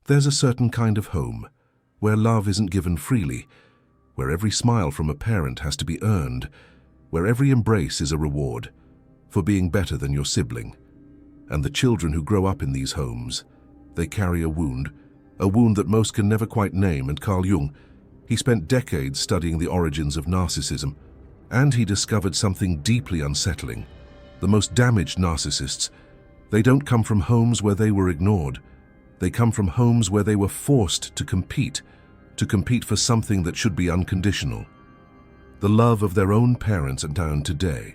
There's a certain kind of home where love isn't given freely, where every smile from a parent has to be earned, where every embrace is a reward for being better than your sibling. And the children who grow up in these homes, they carry a wound that most can never quite name. And Carl Jung, he spent decades studying the origins of narcissism, and he discovered something deeply unsettling. The most damaged narcissists, they don't come from homes where they were ignored. They come from homes where they were forced to compete for something that should be unconditional. The love of their own parents. And down today,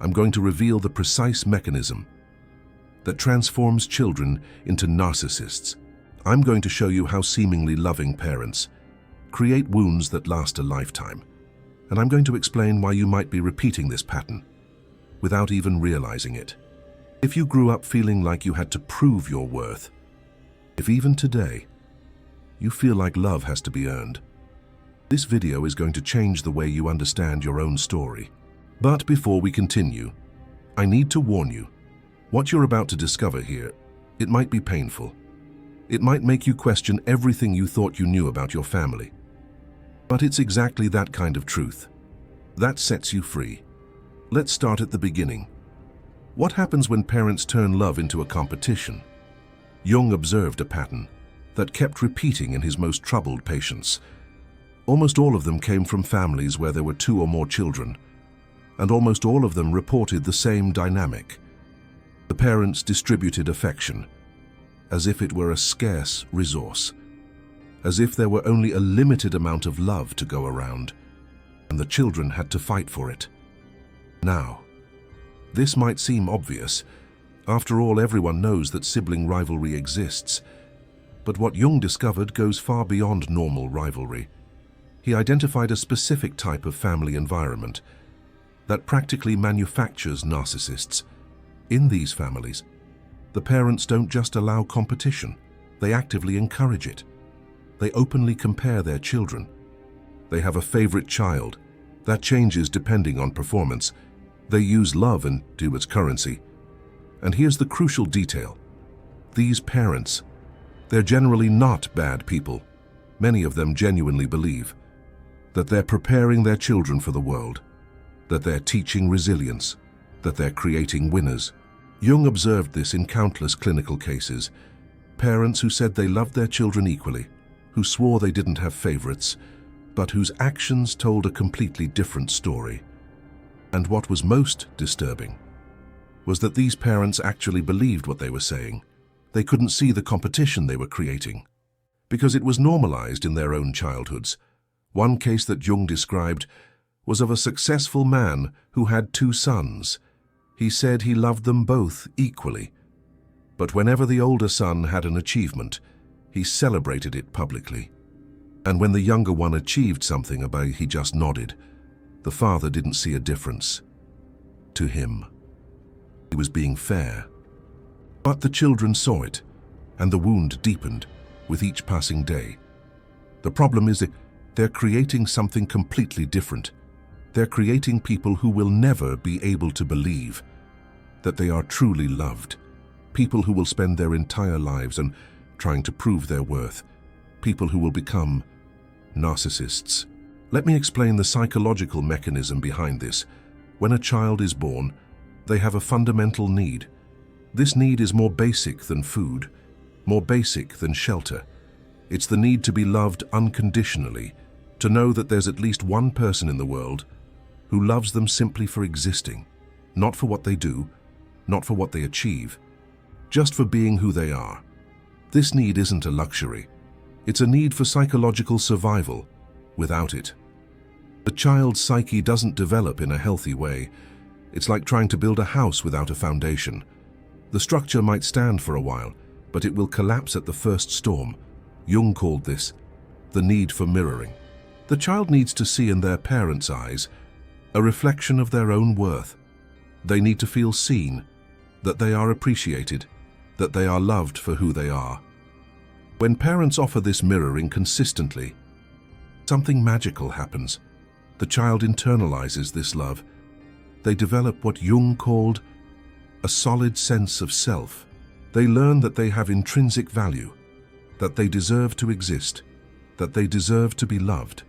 I'm going to reveal the precise mechanism that transforms children into narcissists. I'm going to show you how seemingly loving parents create wounds that last a lifetime. And I'm going to explain why you might be repeating this pattern without even realizing it. If you grew up feeling like you had to prove your worth, if even today you feel like love has to be earned, this video is going to change the way you understand your own story. But before we continue, I need to warn you. What you're about to discover here, it might be painful. It might make you question everything you thought you knew about your family. But it's exactly that kind of truth that sets you free. Let's start at the beginning. What happens when parents turn love into a competition? Jung observed a pattern that kept repeating in his most troubled patients. Almost all of them came from families where there were 2 or more children, and almost all of them reported the same dynamic. The parents distributed affection as if it were a scarce resource, as if there were only a limited amount of love to go around, and the children had to fight for it. Now, this might seem obvious. After all, everyone knows that sibling rivalry exists. But what Jung discovered goes far beyond normal rivalry. He identified a specific type of family environment that practically manufactures narcissists. In these families, the parents don't just allow competition, they actively encourage it. They openly compare their children. They have a favorite child that changes depending on performance. They use love into its currency. And here's the crucial detail. These parents, they're generally not bad people. Many of them genuinely believe that they're preparing their children for the world, that they're teaching resilience, that they're creating winners. Jung observed this in countless clinical cases. Parents who said they loved their children equally, who swore they didn't have favorites, but whose actions told a completely different story. And what was most disturbing was that these parents actually believed what they were saying. They couldn't see the competition they were creating, because it was normalized in their own childhoods. One case that Jung described was of a successful man who had 2 sons. He said he loved them both equally, but whenever the older son had an achievement, he celebrated it publicly. And when the younger one achieved something, he just nodded. The father didn't see a difference. To him, he was being fair. But the children saw it, and the wound deepened with each passing day. The problem is that they're creating something completely different. They're creating people who will never be able to believe that they are truly loved. People who will spend their entire lives trying to prove their worth. People who will become narcissists. Let me explain the psychological mechanism behind this. When a child is born, they have a fundamental need. This need is more basic than food, more basic than shelter. It's the need to be loved unconditionally, to know that there's at least one person in the world who loves them simply for existing, not for what they do, not for what they achieve, just for being who they are. This need isn't a luxury. It's a need for psychological survival. Without it, the child's psyche doesn't develop in a healthy way. It's like trying to build a house without a foundation. The structure might stand for a while, but it will collapse at the first storm. Jung called this the need for mirroring. The child needs to see in their parents' eyes a reflection of their own worth. They need to feel seen, that they are appreciated, that they are loved for who they are. When parents offer this mirroring consistently, something magical happens. The child internalizes this love. They develop what Jung called a solid sense of self. They learn that they have intrinsic value, that they deserve to exist, that they deserve to be loved.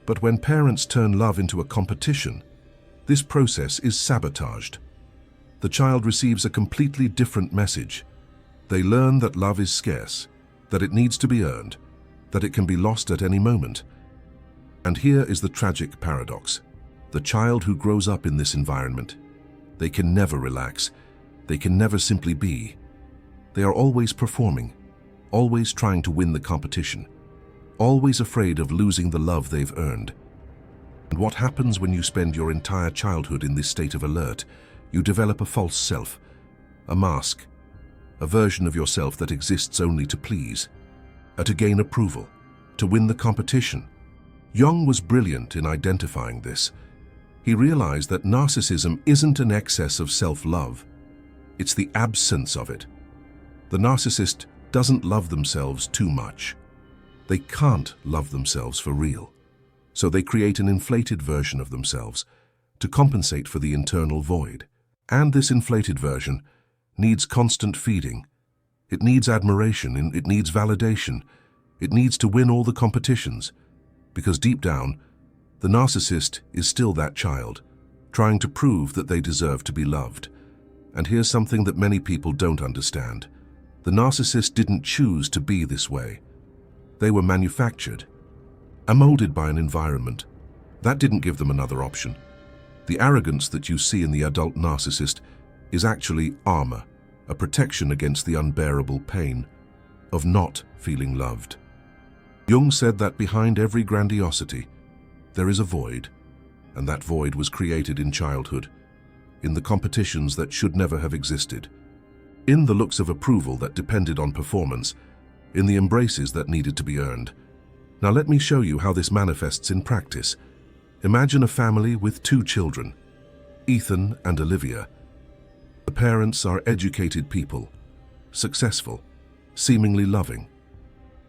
But when parents turn love into a competition, this process is sabotaged. The child receives a completely different message. They learn that love is scarce, that it needs to be earned, that it can be lost at any moment. And here is the tragic paradox. The child who grows up in this environment, they can never relax, they can never simply be. They are always performing, always trying to win the competition, always afraid of losing the love they've earned. And what happens when you spend your entire childhood in this state of alert? You develop a false self, a mask, a version of yourself that exists only to please, to gain approval, to win the competition. Jung was brilliant in identifying this. He realized that narcissism isn't an excess of self-love. It's the absence of it. The narcissist doesn't love themselves too much. They can't love themselves for real. So they create an inflated version of themselves to compensate for the internal void. And this inflated version needs constant feeding. It needs admiration, it needs validation. It needs to win all the competitions. Because deep down, the narcissist is still that child, trying to prove that they deserve to be loved. And here's something that many people don't understand. The narcissist didn't choose to be this way. They were manufactured, molded by an environment. That didn't give them another option. The arrogance that you see in the adult narcissist is actually armor, a protection against the unbearable pain of not feeling loved. Jung said that behind every grandiosity, there is a void, and that void was created in childhood, in the competitions that should never have existed, in the looks of approval that depended on performance, in the embraces that needed to be earned. Now let me show you how this manifests in practice. Imagine a family with 2 children, Ethan and Olivia. The parents are educated people, successful, seemingly loving.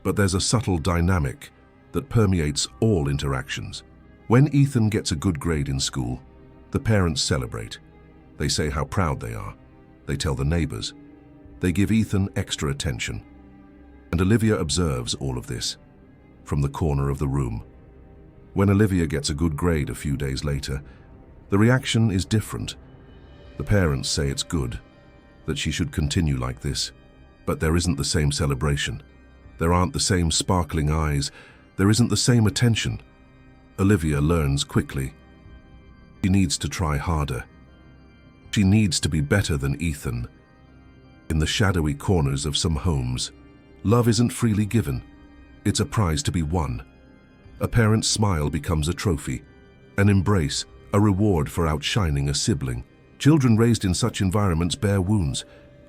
But there's a subtle dynamic that permeates all interactions. When Ethan gets a good grade in school, the parents celebrate. They say how proud they are. They tell the neighbors. They give Ethan extra attention. And Olivia observes all of this from the corner of the room. When Olivia gets a good grade a few days later, the reaction is different. The parents say it's good, that she should continue like this. But there isn't the same celebration. There aren't the same sparkling eyes. There isn't the same attention. Olivia learns quickly. She needs to try harder. She needs to be better than Ethan. In the shadowy corners of some homes, love isn't freely given. It's a prize to be won. A parent's smile becomes a trophy, an embrace, a reward for outshining a sibling. Children raised in such environments bear wounds,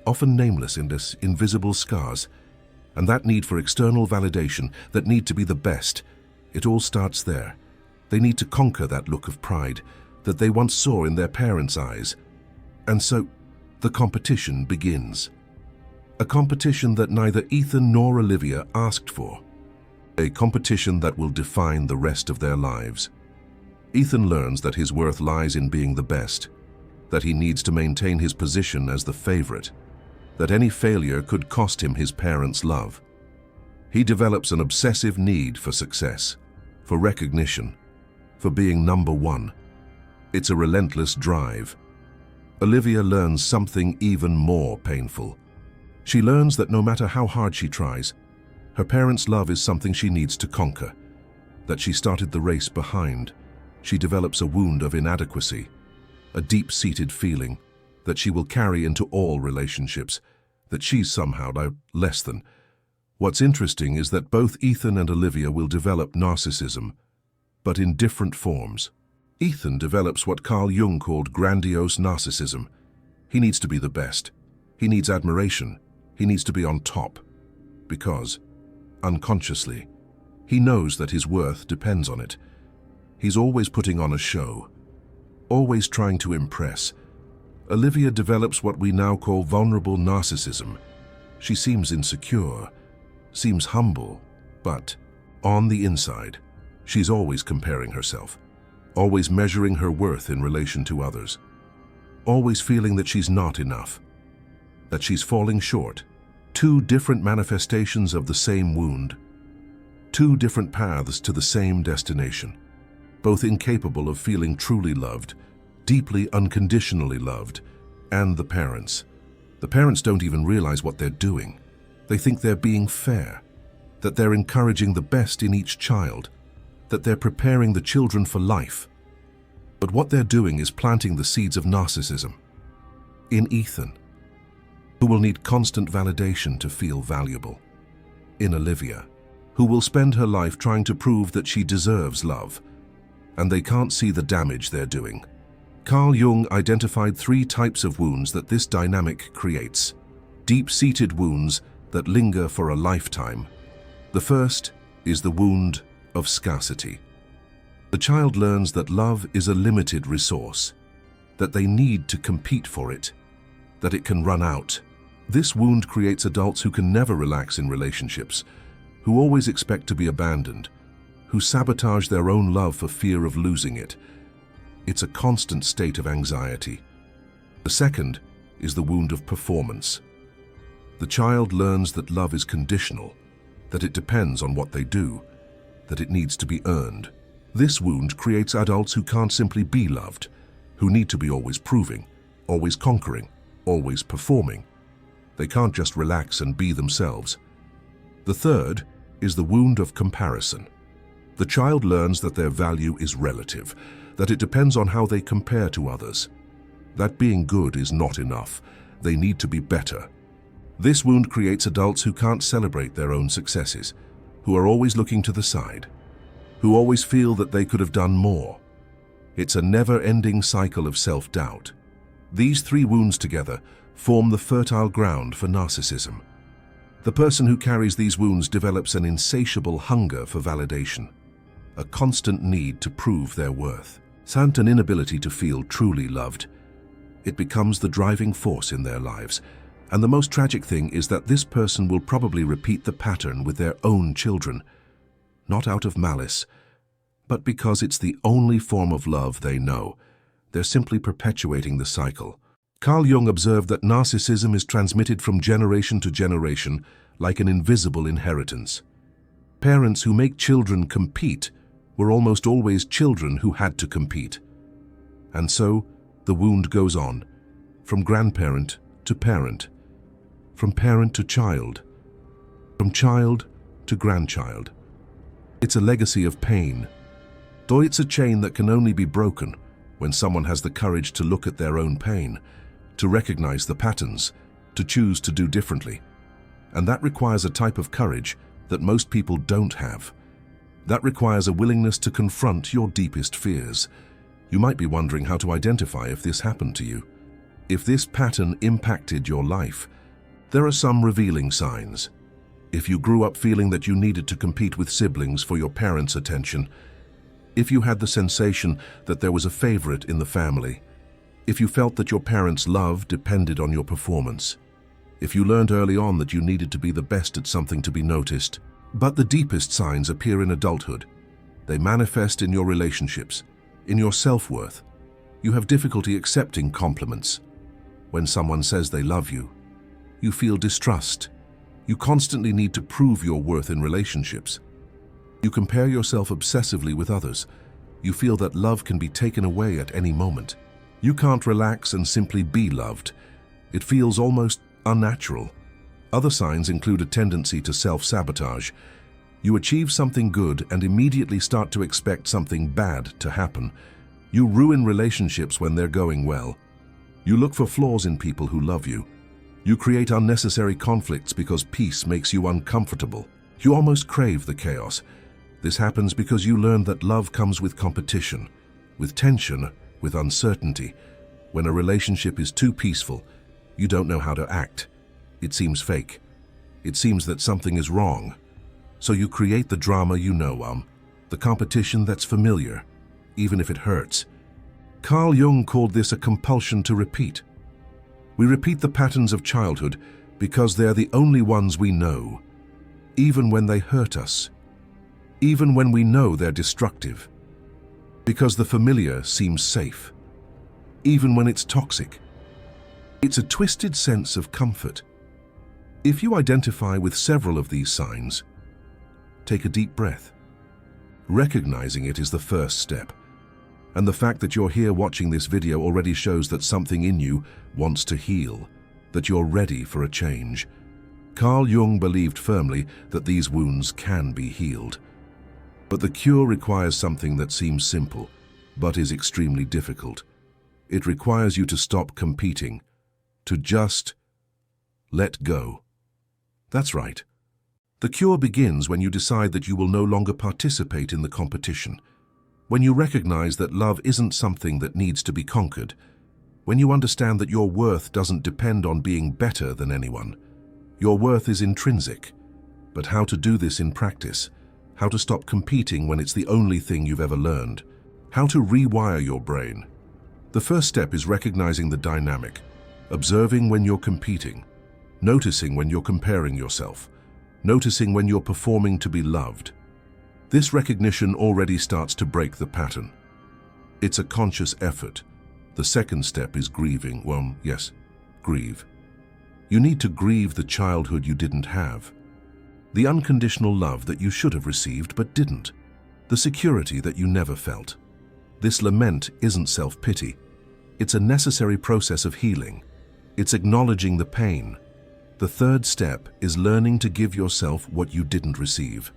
often nameless in this invisible scars. And that need for external validation, that need to be the best, it all starts there. They need to conquer that look of pride that they once saw in their parents' eyes. And so, the competition begins. A competition that neither Ethan nor Olivia asked for. A competition that will define the rest of their lives. Ethan learns that his worth lies in being the best, that he needs to maintain his position as the favorite, that any failure could cost him his parents' love. He develops an obsessive need for success, for recognition, for being number one. It's a relentless drive. Olivia learns something even more painful. She learns that no matter how hard she tries, her parents' love is something she needs to conquer, that she started the race behind. She develops a wound of inadequacy, a deep-seated feeling that she will carry into all relationships, that she's somehow less than. What's interesting is that both Ethan and Olivia will develop narcissism, but in different forms. Ethan develops what Carl Jung called grandiose narcissism. He needs to be the best. He needs admiration. He needs to be on top. Because, unconsciously, he knows that his worth depends on it. He's always putting on a show, always trying to impress. Olivia develops what we now call vulnerable narcissism. She seems insecure, seems humble, but on the inside, she's always comparing herself, always measuring her worth in relation to others, always feeling that she's not enough, that she's falling short, Two different manifestations of the same wound, two different paths to the same destination, both incapable of feeling truly loved, deeply unconditionally loved, and the parents. The parents don't even realize what they're doing. They think they're being fair, that they're encouraging the best in each child, that they're preparing the children for life. But what they're doing is planting the seeds of narcissism in Ethan, who will need constant validation to feel valuable; in Olivia, who will spend her life trying to prove that she deserves love, and they can't see the damage they're doing. Carl Jung identified 3 types of wounds that this dynamic creates: deep-seated wounds that linger for a lifetime. The first is the wound of scarcity. The child learns that love is a limited resource, that they need to compete for it, that it can run out. This wound creates adults who can never relax in relationships, who always expect to be abandoned, who sabotage their own love for fear of losing it. It's a constant state of anxiety. The second is the wound of performance. The child learns that love is conditional, that it depends on what they do, that it needs to be earned. This wound creates adults who can't simply be loved, who need to be always proving, always conquering, always performing. They can't just relax and be themselves. The third is the wound of comparison. The child learns that their value is relative, that it depends on how they compare to others, that being good is not enough. They need to be better. This wound creates adults who can't celebrate their own successes, who are always looking to the side, who always feel that they could have done more. It's a never-ending cycle of self-doubt. These 3 wounds together form the fertile ground for narcissism. The person who carries these wounds develops an insatiable hunger for validation, a constant need to prove their worth, and an inability to feel truly loved. It becomes the driving force in their lives. And the most tragic thing is that this person will probably repeat the pattern with their own children, not out of malice, but because it's the only form of love they know. They're simply perpetuating the cycle. Carl Jung observed that narcissism is transmitted from generation to generation like an invisible inheritance. Parents who make children compete were almost always children who had to compete. And so, the wound goes on, from grandparent to parent, from parent to child, from child to grandchild. It's a legacy of pain, though it's a chain that can only be broken when someone has the courage to look at their own pain, to recognize the patterns, to choose to do differently. And that requires a type of courage that most people don't have. That requires a willingness to confront your deepest fears. You might be wondering how to identify if this happened to you. If this pattern impacted your life, there are some revealing signs. If you grew up feeling that you needed to compete with siblings for your parents' attention, if you had the sensation that there was a favorite in the family, if you felt that your parents' love depended on your performance, if you learned early on that you needed to be the best at something to be noticed. But the deepest signs appear in adulthood. They manifest in your relationships, in your self-worth. You have difficulty accepting compliments. When someone says they love you, you feel distrust. You constantly need to prove your worth in relationships. You compare yourself obsessively with others. You feel that love can be taken away at any moment. You can't relax and simply be loved. It feels almost unnatural. Other signs include a tendency to self-sabotage. You achieve something good and immediately start to expect something bad to happen. You ruin relationships when they're going well. You look for flaws in people who love you. You create unnecessary conflicts because peace makes you uncomfortable. You almost crave the chaos. This happens because you learn that love comes with competition, with tension, with uncertainty. When a relationship is too peaceful, you don't know how to act. It seems fake. It seems that something is wrong. So you create the drama you know, the competition that's familiar, even if it hurts. Carl Jung called this a compulsion to repeat. We repeat the patterns of childhood because they're the only ones we know, even when they hurt us, even when we know they're destructive, because the familiar seems safe, even when it's toxic. It's a twisted sense of comfort. If you identify with several of these signs, take a deep breath. Recognizing it is the first step. And the fact that you're here watching this video already shows that something in you wants to heal, that you're ready for a change. Carl Jung believed firmly that these wounds can be healed. But the cure requires something that seems simple, but is extremely difficult. It requires you to stop competing, to just let go. That's right. The cure begins when you decide that you will no longer participate in the competition, when you recognize that love isn't something that needs to be conquered, when you understand that your worth doesn't depend on being better than anyone. Your worth is intrinsic. But how to do this in practice? How to stop competing when it's the only thing you've ever learned? How to rewire your brain? The first step is recognizing the dynamic, observing when you're competing, noticing when you're comparing yourself, noticing when you're performing to be loved. This recognition already starts to break the pattern. It's a conscious effort. The second step is grieving. Well, yes, grieve. You need to grieve the childhood you didn't have, the unconditional love that you should have received but didn't, the security that you never felt. This lament isn't self-pity. It's a necessary process of healing. It's acknowledging the pain. The third step is learning to give yourself what you didn't receive.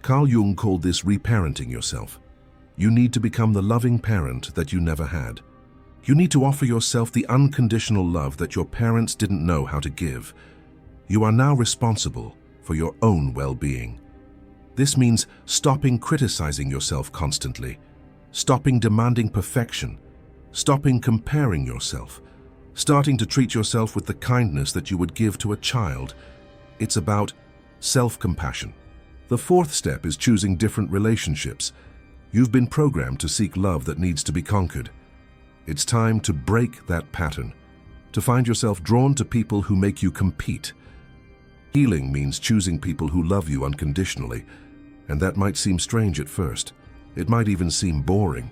Carl Jung called this reparenting yourself. You need to become the loving parent that you never had. You need to offer yourself the unconditional love that your parents didn't know how to give. You are now responsible for your own well-being. This means stopping criticizing yourself constantly, stopping demanding perfection, stopping comparing yourself, starting to treat yourself with the kindness that you would give to a child. It's about self-compassion. The fourth step is choosing different relationships. You've been programmed to seek love that needs to be conquered. It's time to break that pattern, to find yourself drawn to people who make you compete. Healing means choosing people who love you unconditionally, and that might seem strange at first. It might even seem boring,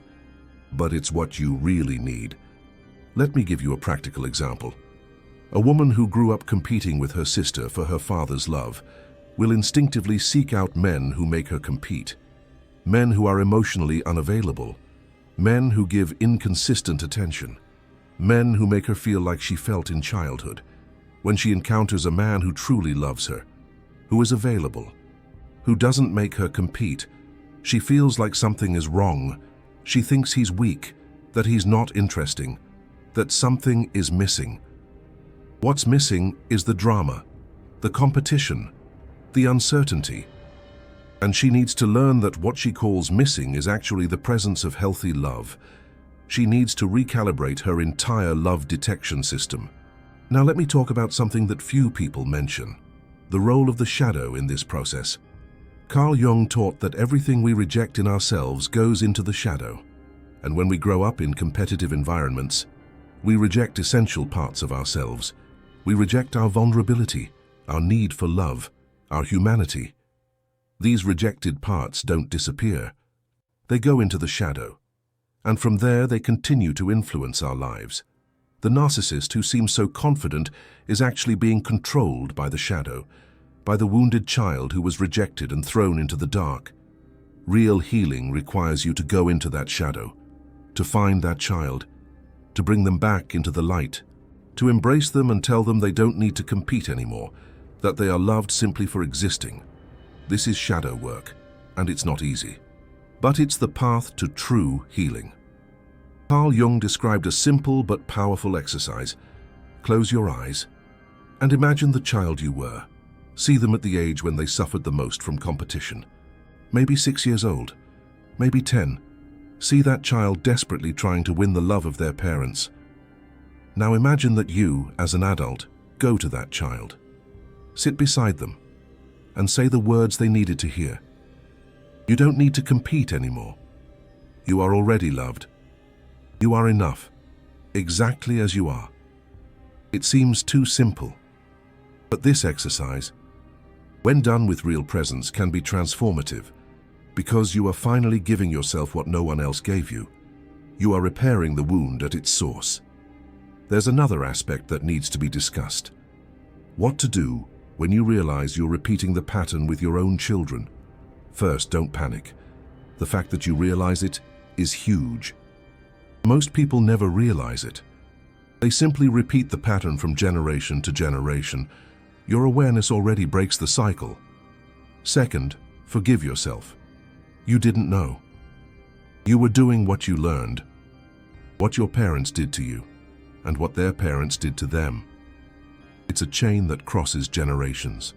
but it's what you really need. Let me give you a practical example. A woman who grew up competing with her sister for her father's love will instinctively seek out men who make her compete, men who are emotionally unavailable, men who give inconsistent attention, men who make her feel like she felt in childhood. When she encounters a man who truly loves her, who is available, who doesn't make her compete, she feels like something is wrong. She thinks he's weak, that he's not interesting, that something is missing. What's missing is the drama, the competition, the uncertainty. And she needs to learn that what she calls missing is actually the presence of healthy love. She needs to recalibrate her entire love detection system. Now let me talk about something that few people mention, the role of the shadow in this process. Carl Jung taught that everything we reject in ourselves goes into the shadow. And when we grow up in competitive environments, we reject essential parts of ourselves. We reject our vulnerability, our need for love, our humanity. These rejected parts don't disappear. They go into the shadow. And from there, they continue to influence our lives. The narcissist who seems so confident is actually being controlled by the shadow, by the wounded child who was rejected and thrown into the dark. Real healing requires you to go into that shadow, to find that child, to bring them back into the light, to embrace them and tell them they don't need to compete anymore, that they are loved simply for existing. This is shadow work, and it's not easy. But it's the path to true healing. Carl Jung described a simple but powerful exercise. Close your eyes and imagine the child you were. See them at the age when they suffered the most from competition. Maybe 6 years old, maybe 10. See that child desperately trying to win the love of their parents. Now imagine that you, as an adult, go to that child. Sit beside them and say the words they needed to hear. You don't need to compete anymore. You are already loved. You are enough, exactly as you are. It seems too simple, but this exercise, when done with real presence, can be transformative because you are finally giving yourself what no one else gave you. You are repairing the wound at its source. There's another aspect that needs to be discussed. What to do when you realize you're repeating the pattern with your own children. First, don't panic. The fact that you realize it is huge. Most people never realize it. They simply repeat the pattern from generation to generation. Your awareness already breaks the cycle. Second, forgive yourself. You didn't know. You were doing what you learned, what your parents did to you, and what their parents did to them. It's a chain that crosses generations.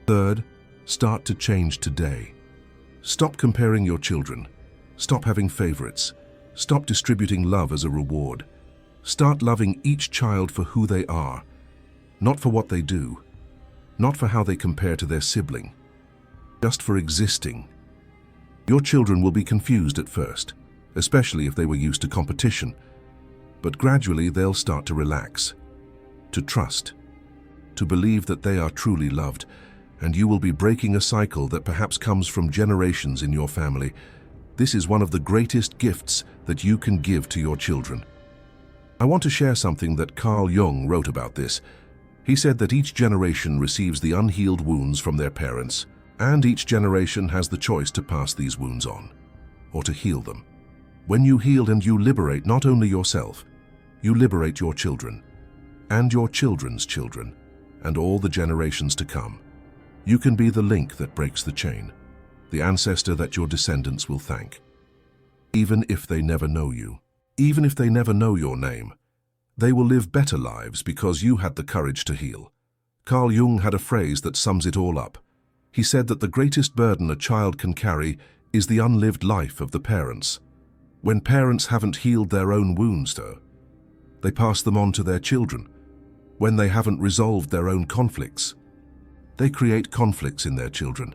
Third, start to change today. Stop comparing your children. Stop having favorites. Stop distributing love as a reward. Start loving each child for who they are, not for what they do, not for how they compare to their sibling, just for existing. Your children will be confused at first, especially if they were used to competition, but gradually they'll start to relax, to trust, to believe that they are truly loved, and you will be breaking a cycle that perhaps comes from generations in your family. This is one of the greatest gifts that you can give to your children. I want to share something that Jung wrote about this. He said that each generation receives the unhealed wounds from their parents, and each generation has the choice to pass these wounds on, or to heal them. When you heal and you liberate not only yourself, you liberate your children, and your children's children, and all the generations to come. You can be the link that breaks the chain, the ancestor that your descendants will thank. Even if they never know you, even if they never know your name, they will live better lives because you had the courage to heal. Jung had a phrase that sums it all up. He said that the greatest burden a child can carry is the unlived life of the parents. When parents haven't healed their own wounds, though, they pass them on to their children. When they haven't resolved their own conflicts, they create conflicts in their children.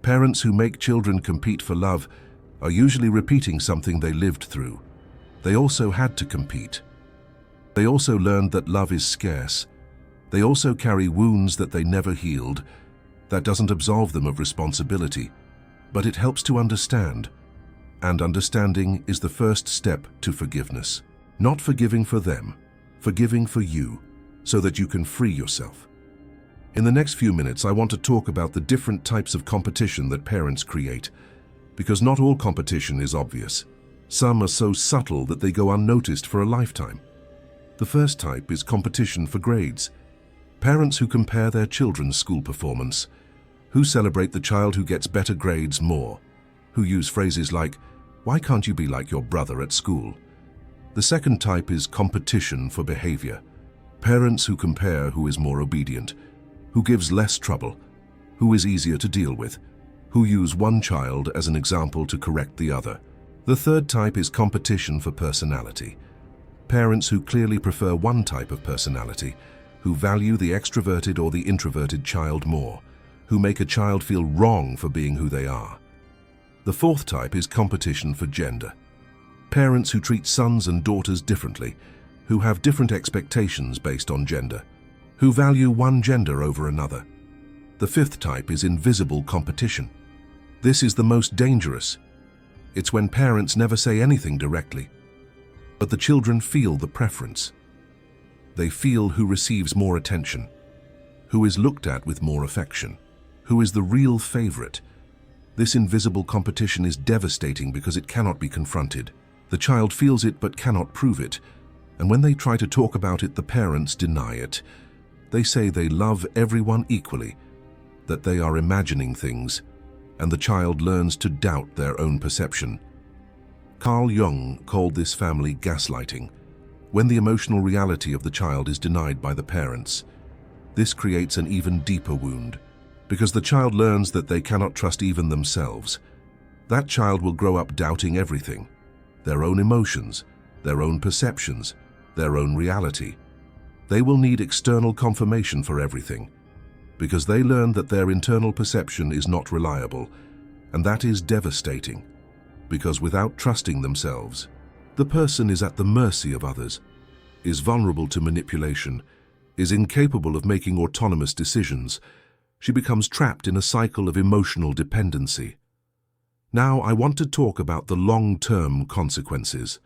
Parents who make children compete for love are usually repeating something they lived through. They also had to compete. They also learned that love is scarce. They also carry wounds that they never healed. That doesn't absolve them of responsibility, but it helps to understand. And understanding is the first step to forgiveness. Not forgiving for them, forgiving for you, so that you can free yourself. In the next few minutes, I want to talk about the different types of competition that parents create, because not all competition is obvious. Some are so subtle that they go unnoticed for a lifetime. The first type is competition for grades. Parents who compare their children's school performance, who celebrate the child who gets better grades more, who use phrases like, "Why can't you be like your brother at school?" The second type is competition for behavior. Parents who compare who is more obedient, who gives less trouble, who is easier to deal with, who use one child as an example to correct the other. The third type is competition for personality. Parents who clearly prefer one type of personality, who value the extroverted or the introverted child more, who make a child feel wrong for being who they are. The fourth type is competition for gender. Parents who treat sons and daughters differently, who have different expectations based on gender, who value one gender over another. The fifth type is invisible competition. This is the most dangerous. It's when parents never say anything directly, but the children feel the preference. They feel who receives more attention, who is looked at with more affection, who is the real favorite. This invisible competition is devastating because it cannot be confronted. The child feels it but cannot prove it, and when they try to talk about it, the parents deny it. They say they love everyone equally, that they are imagining things, and the child learns to doubt their own perception. Jung called this family gaslighting, when the emotional reality of the child is denied by the parents. This creates an even deeper wound, because the child learns that they cannot trust even themselves. That child will grow up doubting everything, their own emotions, their own perceptions, their own reality. They will need external confirmation for everything, because they learn that their internal perception is not reliable, and that is devastating, because without trusting themselves, the person is at the mercy of others, is vulnerable to manipulation, is incapable of making autonomous decisions. She becomes trapped in a cycle of emotional dependency. Now I want to talk about the long-term consequences.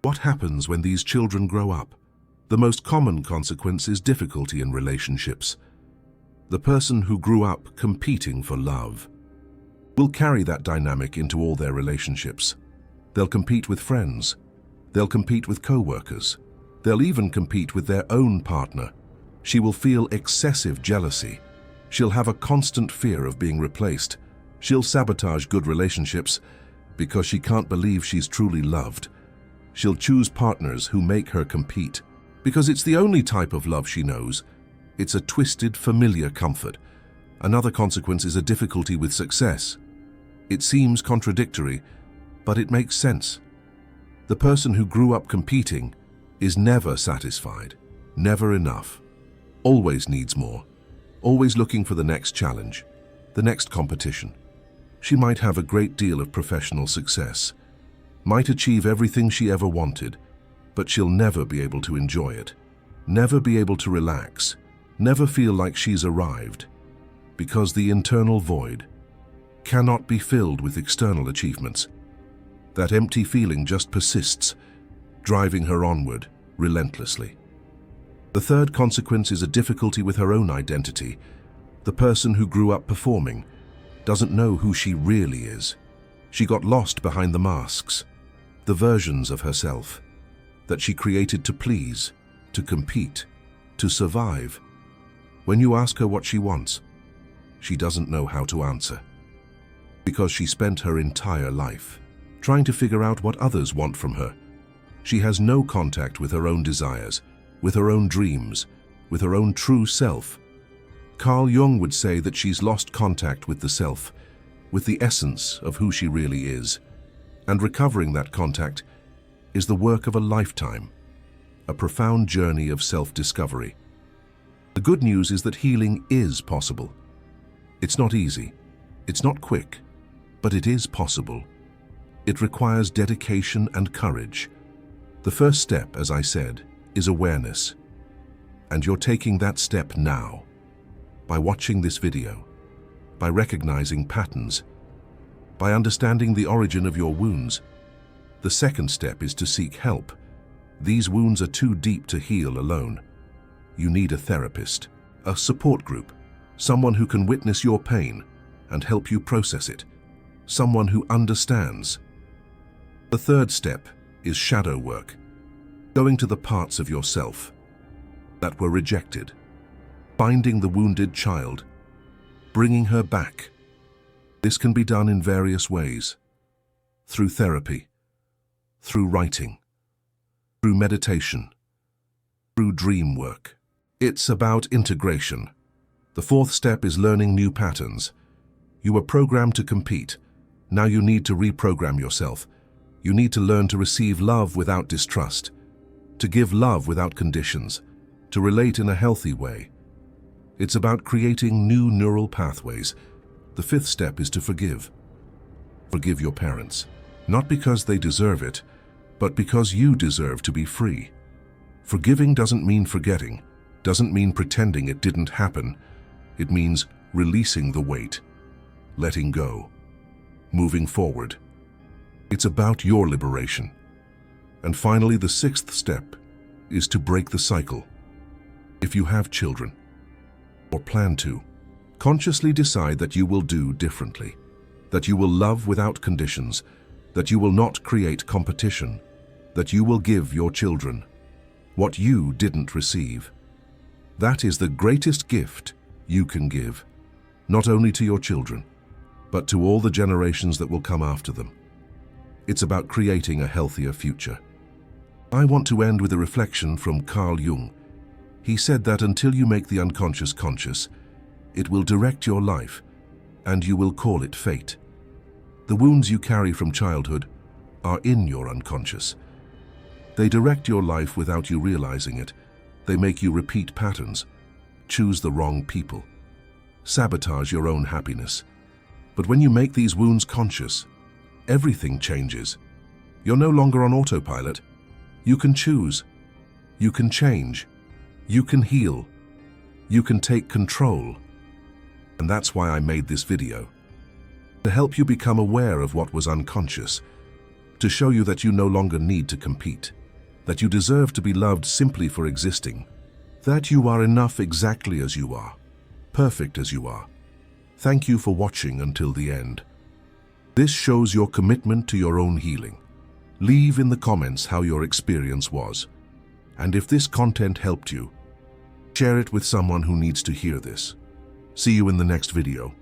What happens when these children grow up? The most common consequence is difficulty in relationships. The person who grew up competing for love will carry that dynamic into all their relationships. They'll compete with friends. They'll compete with co-workers. They'll even compete with their own partner. She will feel excessive jealousy. She'll have a constant fear of being replaced. She'll sabotage good relationships because she can't believe she's truly loved. She'll choose partners who make her compete because it's the only type of love she knows. It's a twisted, familiar comfort. Another consequence is a difficulty with success. It seems contradictory, but it makes sense. The person who grew up competing is never satisfied, never enough, always needs more, always looking for the next challenge, the next competition. She might have a great deal of professional success, might achieve everything she ever wanted, but she'll never be able to enjoy it, never be able to relax, never feel like she's arrived, because the internal void cannot be filled with external achievements. That empty feeling just persists, driving her onward relentlessly. The third consequence is a difficulty with her own identity. The person who grew up performing doesn't know who she really is. She got lost behind the masks, the versions of herself that she created to please, to compete, to survive. When you ask her what she wants, she doesn't know how to answer, because she spent her entire life trying to figure out what others want from her. She has no contact with her own desires, with her own dreams, with her own true self. Carl Jung would say that she's lost contact with the self, with the essence of who she really is. And recovering that contact is the work of a lifetime, a profound journey of self-discovery. The good news is that healing is possible. It's not easy, it's not quick, but it is possible. It requires dedication and courage. The first step, as I said, is awareness. And you're taking that step now, by watching this video, by recognizing patterns, by understanding the origin of your wounds. The second step is to seek help. These wounds are too deep to heal alone. You need a therapist, a support group, someone who can witness your pain and help you process it, someone who understands. The third step is shadow work, going to the parts of yourself that were rejected, finding the wounded child, bringing her back. This can be done in various ways, through therapy, through writing, through meditation, through dream work. It's about integration. The fourth step is learning new patterns. You were programmed to compete. Now you need to reprogram yourself. You need to learn to receive love without distrust, to give love without conditions, to relate in a healthy way. It's about creating new neural pathways. The fifth step is to forgive. Forgive your parents, not because they deserve it, but because you deserve to be free. Forgiving doesn't mean forgetting, doesn't mean pretending it didn't happen. It means releasing the weight, letting go, moving forward. It's about your liberation. And finally, the sixth step is to break the cycle. If you have children, or plan to, consciously decide that you will do differently, that you will love without conditions, that you will not create competition, that you will give your children what you didn't receive. That is the greatest gift you can give, not only to your children, but to all the generations that will come after them. It's about creating a healthier future. I want to end with a reflection from Carl Jung. He said that until you make the unconscious conscious, it will direct your life, and you will call it fate. The wounds you carry from childhood are in your unconscious. They direct your life without you realizing it. They make you repeat patterns, choose the wrong people, sabotage your own happiness. But when you make these wounds conscious, everything changes. You're no longer on autopilot. You can choose. You can change. You can heal. You can take control. And that's why I made this video. To help you become aware of what was unconscious. To show you that you no longer need to compete. That you deserve to be loved simply for existing. That you are enough exactly as you are. perfect as you are. Thank you for watching until the end. This shows your commitment to your own healing. Leave in the comments how your experience was. And if this content helped you, share it with someone who needs to hear this. See you in the next video.